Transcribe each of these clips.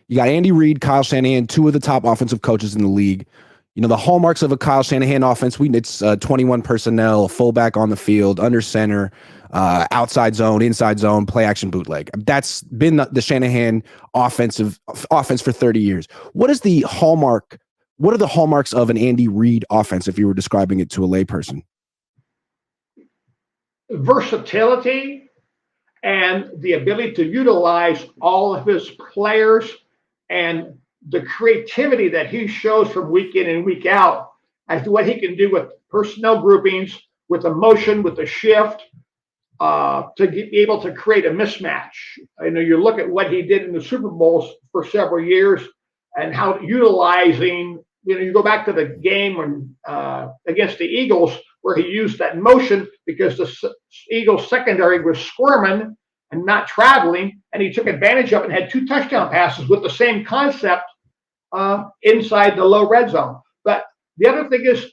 You got Andy Reid, Kyle Shanahan, two of the top offensive coaches in the league. You know, the hallmarks of a Kyle Shanahan offense, it's 21 personnel, fullback on the field, under center, outside zone, inside zone, play action bootleg. That's been the Shanahan offense for 30 years. What are the hallmarks of an Andy Reid offense if you were describing it to a layperson? Versatility and the ability to utilize all of his players and the creativity that he shows from week in and week out as to what he can do with personnel groupings, with the motion, with the shift, to be able to create a mismatch. I know you look at what he did in the Super Bowls for several years and how utilizing, you go back to the game when against the Eagles where he used that motion because the Eagles secondary was squirming and not traveling, and he took advantage of it and had 2 touchdown passes with the same concept inside the low red zone. But the other thing is,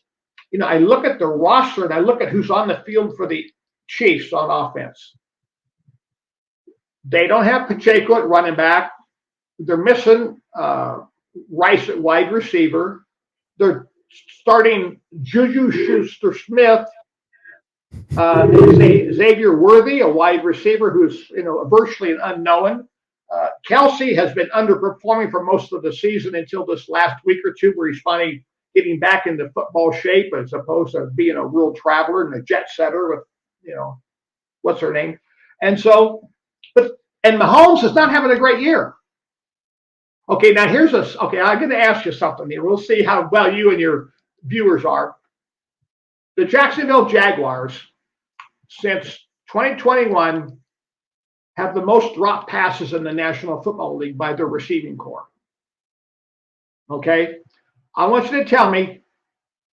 I look at the roster and I look at who's on the field for the Chiefs on offense. They don't have Pacheco at running back. They're missing Rice at wide receiver. They're starting Juju Schuster-Smith, Xavier Worthy, a wide receiver who's virtually an unknown. Kelsey has been underperforming for most of the season until this last week or two, where he's finally getting back into football shape as opposed to being a real traveler and a jet setter with, what's her name? And Mahomes is not having a great year. Okay, now I'm going to ask you something here. We'll see how well you and your viewers are. The Jacksonville Jaguars, since 2021, have the most drop passes in the National Football League by their receiving corps. Okay? I want you to tell me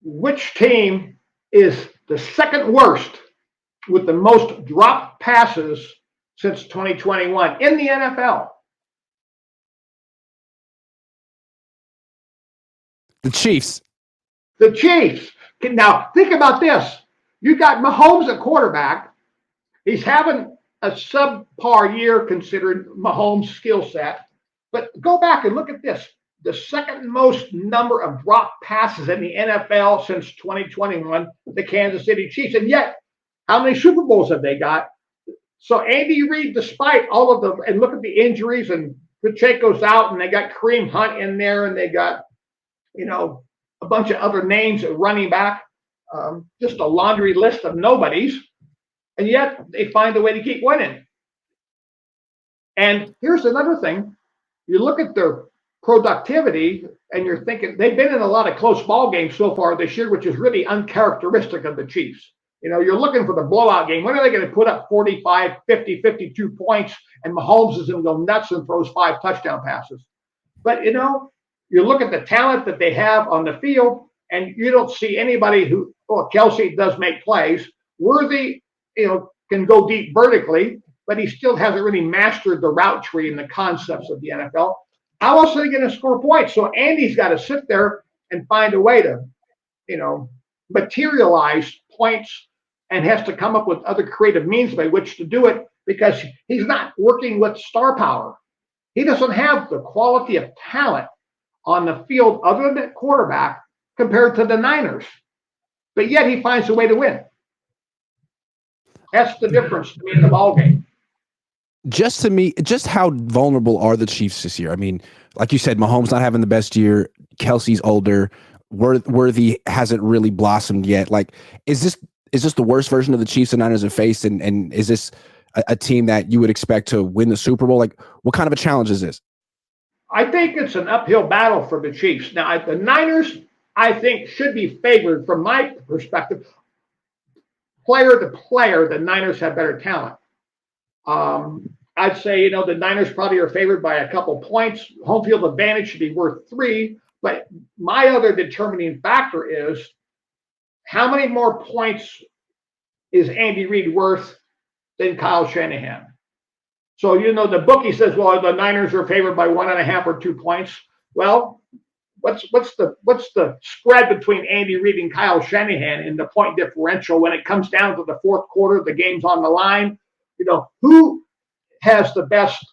which team is the second worst with the most drop passes since 2021 in the NFL. The Chiefs. The Chiefs. Now, think about this. You got Mahomes at quarterback. He's having a subpar year considering Mahomes' skill set. But go back and look at this. The second most number of drop passes in the NFL since 2021, the Kansas City Chiefs. And yet, how many Super Bowls have they got? So Andy Reid, despite all of them, and look at the injuries, and Pacheco's out, and they got Kareem Hunt in there, and they got, a bunch of other names at running back, just a laundry list of nobodies. And yet they find a way to keep winning. And here's another thing. You look at their productivity and you're thinking they've been in a lot of close ball games so far this year, which is really uncharacteristic of the Chiefs. You're looking for the blowout game. When are they going to put up 45, 50, 52 points and Mahomes is going to go nuts and throws 5 touchdown passes? But, you look at the talent that they have on the field and you don't see anybody Kelsey does make plays. Worthy, can go deep vertically, but he still hasn't really mastered the route tree and the concepts of the NFL. How else are they going to score points? So Andy's got to sit there and find a way to, materialize points and has to come up with other creative means by which to do it because he's not working with star power. He doesn't have the quality of talent on the field other than quarterback compared to the Niners. But yet he finds a way to win. That's the difference to me in the ballgame. Just how vulnerable are the Chiefs this year? I mean, like you said, Mahomes not having the best year. Kelsey's older. Worthy hasn't really blossomed yet. Like, is this the worst version of the Chiefs the Niners have faced? And is this a team that you would expect to win the Super Bowl? Like, what kind of a challenge is this? I think it's an uphill battle for the Chiefs. Now, the Niners, I think, should be favored from my perspective. Player to player, the Niners have better talent. I'd say, the Niners probably are favored by a couple points. Home field advantage should be worth 3. But my other determining factor is how many more points is Andy Reid worth than Kyle Shanahan? So, the bookie says, well, the Niners are favored by 1.5 or 2 points. Well, what's the spread between Andy Reid and Kyle Shanahan in the point differential when it comes down to the fourth quarter, the game's on the line? Who has the best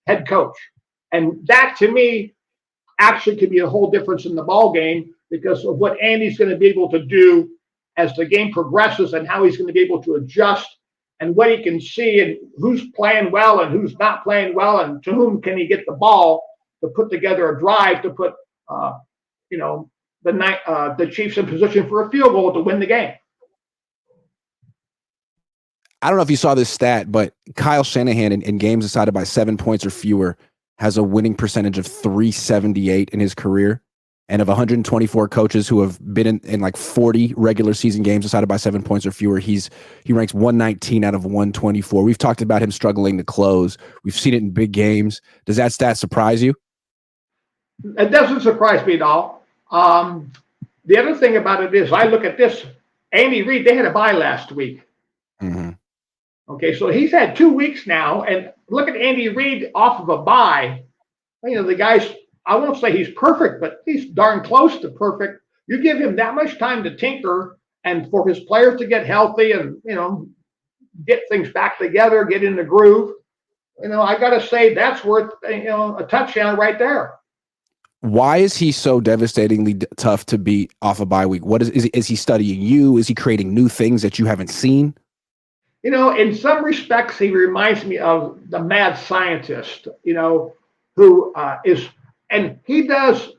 head coach? And that to me actually could be a whole difference in the ball game because of what Andy's going to be able to do as the game progresses and how he's going to be able to adjust and what he can see and who's playing well and who's not playing well and to whom can he get the ball to put together a drive to put the Chiefs in position for a field goal to win the game. I don't know if you saw this stat, but Kyle Shanahan in games decided by 7 points or fewer has a winning percentage of 378 in his career. And of 124 coaches who have been in like 40 regular season games decided by 7 points or fewer, he ranks 119 out of 124. We've talked about him struggling to close. We've seen it in big games. Does that stat surprise you? It doesn't surprise me at all. The other thing about it is I look at this. Andy Reid, they had a bye last week. Mm-hmm. Okay, so he's had 2 weeks now, and look at Andy Reid off of a bye. The guy's, I won't say he's perfect, but he's darn close to perfect. You give him that much time to tinker and for his players to get healthy and, get things back together, get in the groove. I got to say that's worth, a touchdown right there. Why is he so devastatingly tough to beat off a bye week? What is he studying you? Is he creating new things that you haven't seen? In some respects, he reminds me of the mad scientist, who is, and he does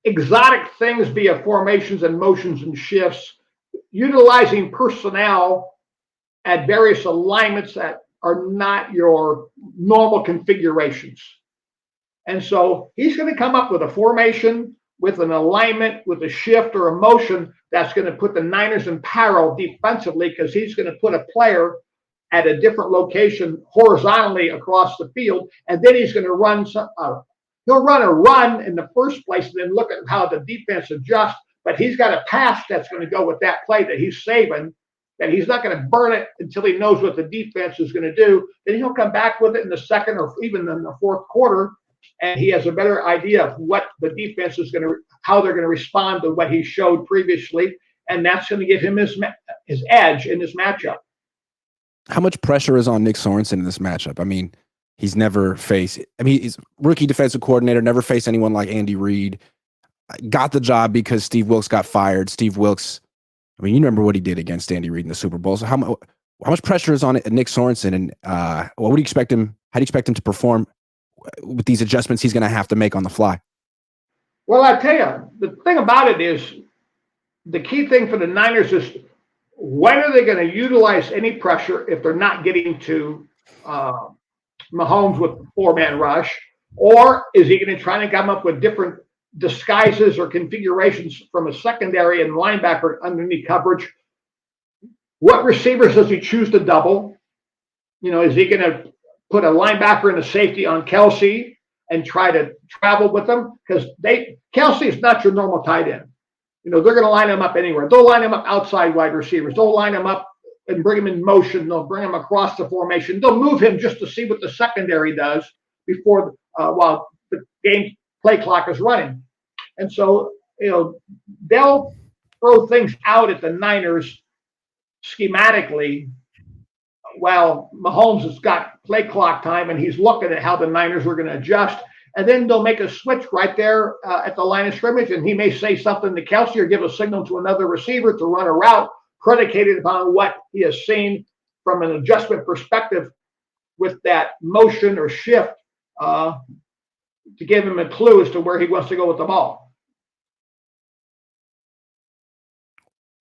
exotic things via formations and motions and shifts, utilizing personnel at various alignments that are not your normal configurations. And so he's going to come up with a formation, with an alignment, with a shift or a motion that's going to put the Niners in peril defensively because he's going to put a player at a different location horizontally across the field, and then he's going to run he'll run a run in the first place and then look at how the defense adjusts, but he's got a pass that's going to go with that play that he's saving, that he's not going to burn it until he knows what the defense is going to do. Then he'll come back with it in the second or even in the fourth quarter, and he has a better idea of what the defense is going to, how they're going to respond to what he showed previously, and that's going to give him his edge in this matchup. How much pressure is on Nick Sorensen in this matchup? I mean, he's never faced, he's rookie defensive coordinator, never faced anyone like Andy Reid. Got the job because Steve Wilks got fired. Steve Wilks, you remember what he did against Andy Reid in the Super Bowl. So how much pressure is on Nick Sorensen, and what do you expect him? How do you expect him to perform with these adjustments he's going to have to make on the fly? Well, I tell you, the thing about it is the key thing for the Niners is when are they going to utilize any pressure if they're not getting to Mahomes with the four-man rush, or is he going to try to come up with different disguises or configurations from a secondary and linebacker underneath coverage? What receivers does he choose to double? Is he going to put a linebacker and a safety on Kelsey and try to travel with them? Because Kelsey is not your normal tight end. They're going to line him up anywhere. They'll line him up outside wide receivers. They'll line him up and bring him in motion. They'll bring him across the formation. They'll move him just to see what the secondary does before while the game play clock is running. And so, they'll throw things out at the Niners schematically while Mahomes has got play clock time and he's looking at how the Niners are going to adjust. And then they'll make a switch right there at the line of scrimmage, and he may say something to Kelsey or give a signal to another receiver to run a route predicated upon what he has seen from an adjustment perspective with that motion or shift to give him a clue as to where he wants to go with the ball.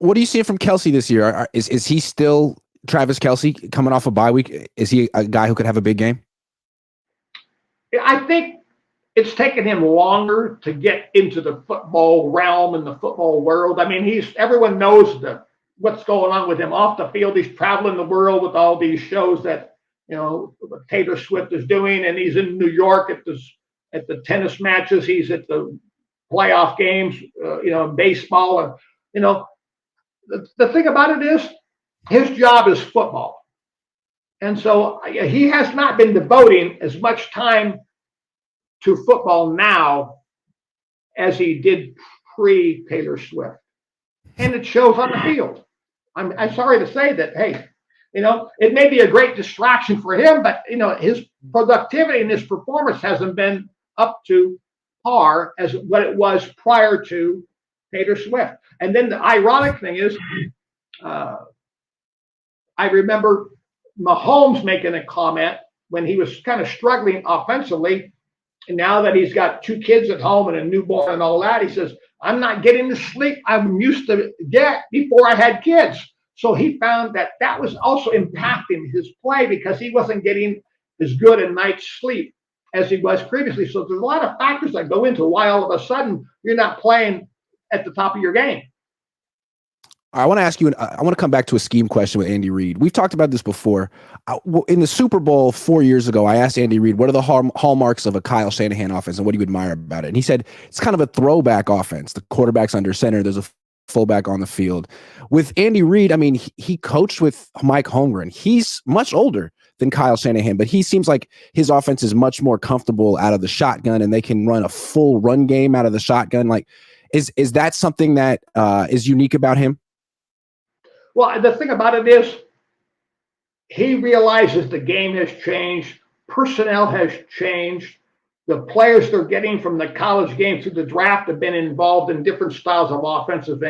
What do you see from Kelsey this year? Is he still Travis Kelsey coming off a bye week? Is he a guy who could have a big game? I think it's taken him longer to get into the football realm and the football world. Everyone knows what's going on with him off the field. He's traveling the world with all these shows that, Taylor Swift is doing, and he's in New York at the tennis matches. He's at the playoff games, baseball. And, the thing about it is his job is football. And so he has not been devoting as much time to football now as he did pre-Taylor Swift. And it shows on the field. I'm sorry to say that, hey, it may be a great distraction for him, but, his productivity in his performance hasn't been up to par as what it was prior to Taylor Swift. And then the ironic thing is, uh, I remember Mahomes making a comment when he was kind of struggling offensively. And now that he's got two kids at home and a newborn and all that, he says, I'm not getting the sleep I'm used to get before I had kids. So he found that that was also impacting his play because he wasn't getting as good a night's sleep as he was previously. So there's a lot of factors that go into why all of a sudden you're not playing at the top of your game. I want to ask you, I want to come back to a scheme question with Andy Reid. We've talked about this before. In the Super Bowl 4 years ago, I asked Andy Reid, what are the hallmarks of a Kyle Shanahan offense and what do you admire about it? And he said, it's kind of a throwback offense. The quarterback's under center. There's a fullback on the field. With Andy Reid, I mean, he coached with Mike Holmgren. He's much older than Kyle Shanahan, but he seems like his offense is much more comfortable out of the shotgun and they can run a full run game out of the shotgun. Like, is that something that is unique about him? Well, the thing about it is he realizes the game has changed, personnel has changed. The players they're getting from the college game through the draft have been involved in different styles of offensive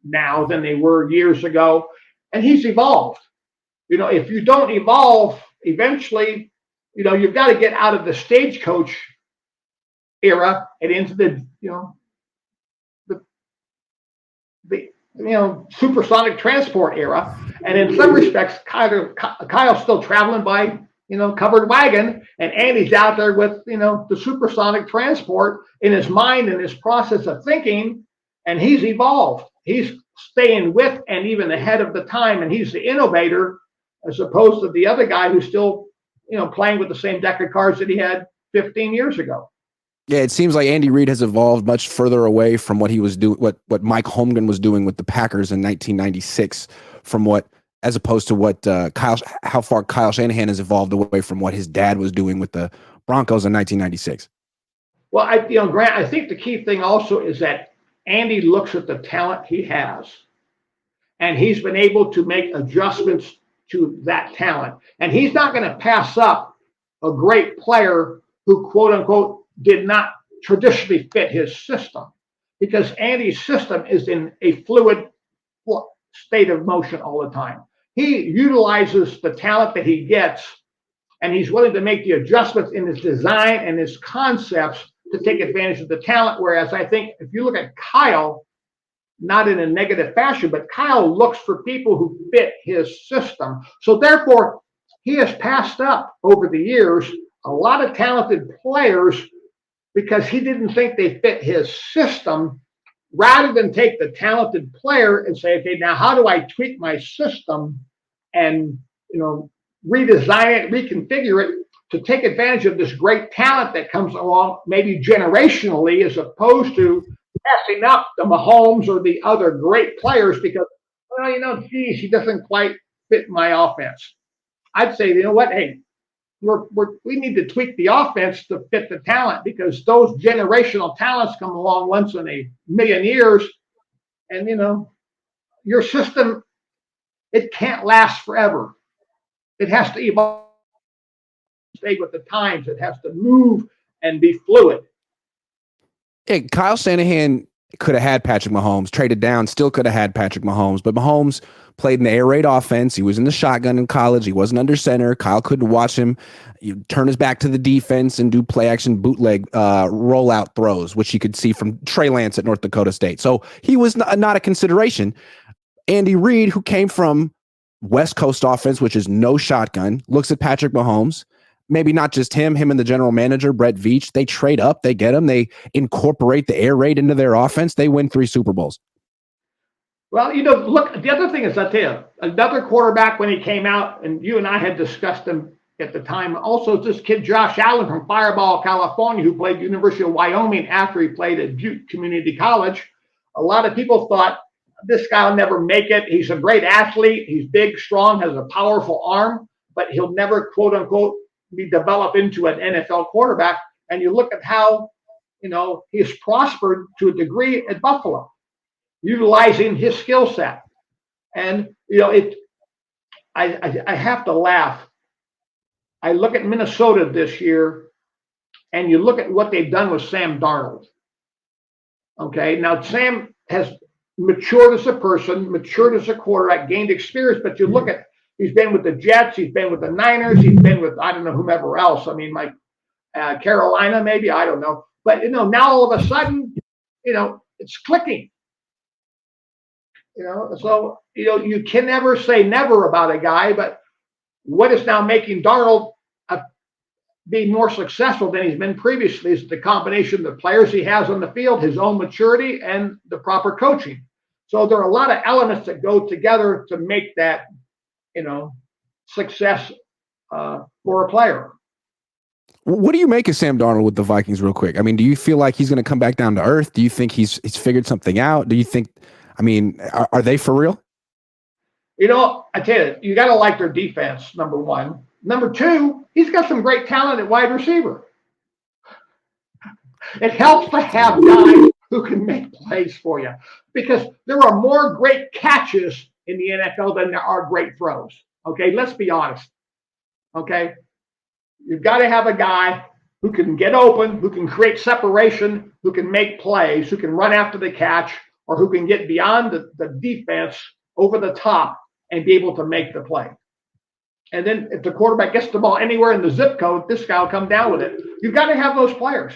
now than they were years ago. And he's evolved. You know, if you don't evolve, eventually, you know, you've got to get out of the stagecoach era and into the, supersonic transport era. And in some respects, Kyle's still traveling by, covered wagon, and Andy's out there with, the supersonic transport in his mind and his process of thinking, and he's evolved. He's staying with and even ahead of the time, and he's the innovator as opposed to the other guy who's still, playing with the same deck of cards that he had 15 years ago. Yeah, it seems like Andy Reid has evolved much further away from what he was doing, what Mike Holmgren was doing with the Packers in 1996, as opposed to what how far Kyle Shanahan has evolved away from what his dad was doing with the Broncos in 1996. Well, Grant, I think the key thing also is that Andy looks at the talent he has, and he's been able to make adjustments to that talent, and he's not going to pass up a great player who, quote unquote, did not traditionally fit his system, because Andy's system is in a fluid state of motion all the time. He utilizes the talent that he gets, and he's willing to make the adjustments in his design and his concepts to take advantage of the talent. Whereas I think if you look at Kyle, not in a negative fashion, but Kyle looks for people who fit his system. So therefore, he has passed up over the years a lot of talented players because he didn't think they fit his system, rather than take the talented player and say, okay, now how do I tweak my system and, redesign it, reconfigure it to take advantage of this great talent that comes along, maybe generationally, as opposed to passing up the Mahomes or the other great players because, geez, he doesn't quite fit my offense. I'd say, you know what, hey, we need to tweak the offense to fit the talent, because those generational talents come along once in a million years, and your system, it can't last forever. It has to evolve, stay with the times. It has to move and be fluid. Yeah, Kyle Shanahan could have had Patrick Mahomes, traded down, still could have had Patrick Mahomes, but Mahomes played in the air raid offense. He was in the shotgun in college. He wasn't under center. Kyle couldn't watch him turn his back to the defense and do play action bootleg rollout throws, which you could see from Trey Lance at North Dakota State. So he was not a consideration. Andy Reid, who came from West Coast offense, which is no shotgun, looks at Patrick Mahomes. Maybe not just him and the general manager, Brett Veach. They trade up, they get him, they incorporate the air raid into their offense. They win 3 Super Bowls. Well, look, the other thing is, I tell you, another quarterback when he came out, and you and I had discussed him at the time, also this kid Josh Allen from Fireball, California, who played University of Wyoming after he played at Butte Community College. A lot of people thought, this guy will never make it. He's a great athlete. He's big, strong, has a powerful arm, but he'll never, quote unquote, be developed into an NFL quarterback. And you look at how, he's prospered to a degree at Buffalo, utilizing his skill set. And, I have to laugh. I look at Minnesota this year, and you look at what they've done with Sam Darnold. Okay, now Sam has matured as a person, matured as a quarterback, gained experience, but you look at, he's been with the Jets, he's been with the Niners, he's been with, I don't know, whomever else. I mean, like Carolina, maybe, I don't know. But, now all of a sudden, it's clicking. So, you can never say never about a guy, but what is now making Darnold be more successful than he's been previously is the combination of the players he has on the field, his own maturity, and the proper coaching. So there are a lot of elements that go together to make that, success for a player. What do you make of Sam Darnold with the Vikings real quick? I mean, do you feel like he's going to come back down to earth? Do you think he's figured something out? Do you think, are they for real? I tell you, you got to like their defense, number one. Number two, he's got some great talent at wide receiver. It helps to have guys who can make plays for you because there are more great catches in the NFL than there are great throws. Okay, let's be honest. Okay, you've got to have a guy who can get open, who can create separation, who can make plays, who can run after the catch, or who can get beyond the defense over the top and be able to make the play. And then if the quarterback gets the ball anywhere in the zip code, this guy will come down with it. You've got to have those players.